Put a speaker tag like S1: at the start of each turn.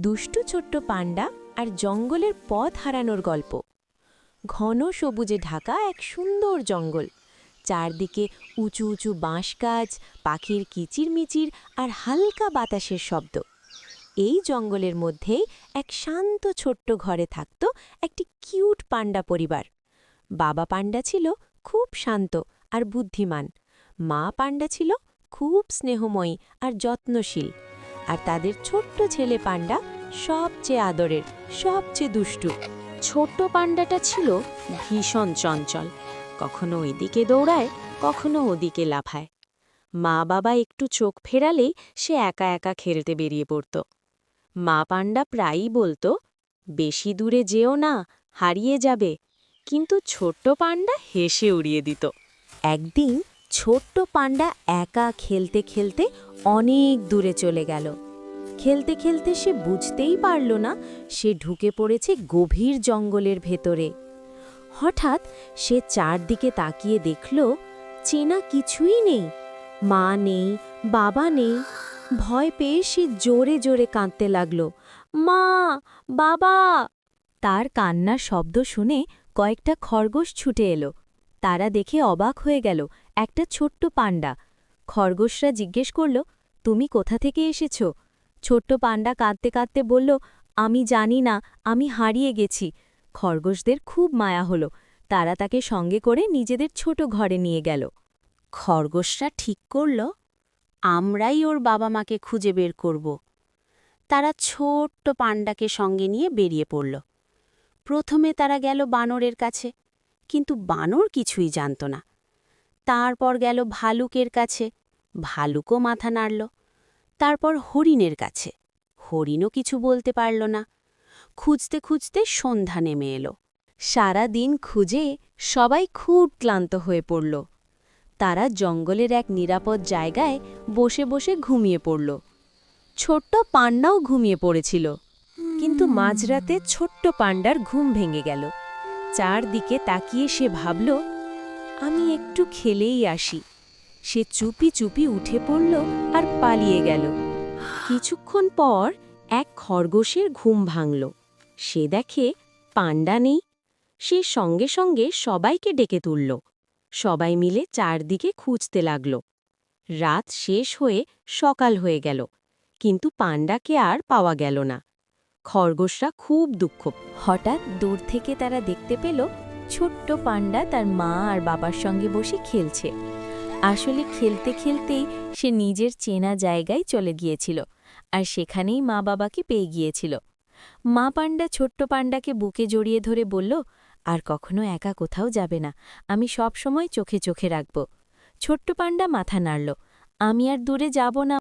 S1: দুষ্টু ছোট্ট পান্ডা আর জঙ্গলের পথ হারানোর গল্প। ঘন সবুজে ঢাকা এক সুন্দর জঙ্গল, চারদিকে উঁচু উঁচু বাঁশ গাছ, পাখির কিচিরমিচির আর হালকা বাতাসের শব্দ। এই জঙ্গলের মধ্যেই এক শান্ত ছোট্ট ঘরে থাকত একটি কিউট পান্ডা পরিবার। বাবা পান্ডা ছিল খুব শান্ত আর বুদ্ধিমান, মা পান্ডা ছিল খুব স্নেহময়ী আর যত্নশীল, আর তাদের ছোট্ট ছেলে পান্ডা সবচেয়ে আদরের, সবচেয়ে দুষ্টু। ছোট্ট পান্ডাটা ছিল ভীষণ চঞ্চল, কখনো ওইদিকে দৌড়ায়, কখনো ওদিকে লাফায়। মা বাবা একটু চোখ ফেরালেই সে একা একা খেলতে বেরিয়ে পড়ত। মা পান্ডা প্রায়ই বলতো, বেশি দূরে যেও না, হারিয়ে যাবে, কিন্তু ছোট্ট পান্ডা হেসে উড়িয়ে দিত। একদিন ছোট্ট পান্ডা একা খেলতে খেলতে অনেক দূরে চলে গেল। খেলতে খেলতে সে বুঝতেই পারল না সে ঢুকে পড়েছে গভীর জঙ্গলের ভেতরে। হঠাৎ সে চারদিকে তাকিয়ে দেখল চেনা কিছুই নেই, মা নেই, বাবা নেই। ভয় পেয়ে সে জোরে জোরে কাঁদতে লাগল, মা, বাবা। তার কান্নার শব্দ শুনে কয়েকটা খরগোশ ছুটে এলো। তারা দেখে অবাক হয়ে গেল একটা ছোট্ট পান্ডা। খরগোশরা জিজ্ঞেস করল, তুমি কোথা থেকে এসেছ? ছোট্ট পান্ডা কাঁদতে কাঁদতে বলল, আমি জানি না, আমি হারিয়ে গেছি। খরগোশদের খুব মায়া হলো, তারা তাকে সঙ্গে করে নিজেদের ছোট ঘরে নিয়ে গেল। খরগোশরা ঠিক করল, আমরাই ওর বাবা মাকে খুঁজে বের করব। তারা ছোট্ট পান্ডাকে সঙ্গে নিয়ে বেরিয়ে পড়ল। প্রথমে তারা গেল বানরের কাছে, কিন্তু বানর কিছুই জানত না। তারপর গেল ভালুকের কাছে, ভালুকও মাথা নাড়ল। তারপর হরিণের কাছে, হরিণও কিছু বলতে পারল না। খুঁজতে খুঁজতে সন্ধ্যা নেমে এলো। সারা দিন খুঁজে সবাই খুব ক্লান্ত হয়ে পড়ল। তারা জঙ্গলের এক নিরাপদ জায়গায় বসে বসে ঘুমিয়ে পড়ল। ছোট্ট পান্ডাও ঘুমিয়ে পড়েছিল, কিন্তু মাঝরাতে ছোট্ট পান্ডার ঘুম ভেঙে গেল। চারদিকে তাকিয়ে সে ভাবল, আমি একটু খেলেই আসি। সে চুপি চুপি উঠে পড়ল আর পালিয়ে গেল। কিছুক্ষণ পর এক খরগোশের ঘুম ভাঙল। সে দেখে পান্ডা নেই। সে সঙ্গে সঙ্গে সবাইকে ডেকে তুলল। সবাই মিলে চারদিকে খুঁজতে লাগল। রাত শেষ হয়ে সকাল হয়ে গেল, কিন্তু পান্ডাকে আর পাওয়া গেল না। খরগোশরা খুব দুঃখ। হঠাৎ দূর থেকে তারা দেখতে পেল ছোট্ট পান্ডা তার মা আর বাবার সঙ্গে বসে খেলছে। আসলে খেলতে খেলতেই সে নিজের চেনা জায়গায় চলে গিয়েছিল, আর সেখানেই মা বাবাকে পেয়ে গিয়েছিল। মা পান্ডা ছোট্ট পান্ডাকে বুকে জড়িয়ে ধরে বলল, আর কখনো একা কোথাও যাবে না, আমি সব সময় চোখে চোখে রাখব। ছোট্ট পান্ডা মাথা নাড়ল, আমি আর দূরে যাব না।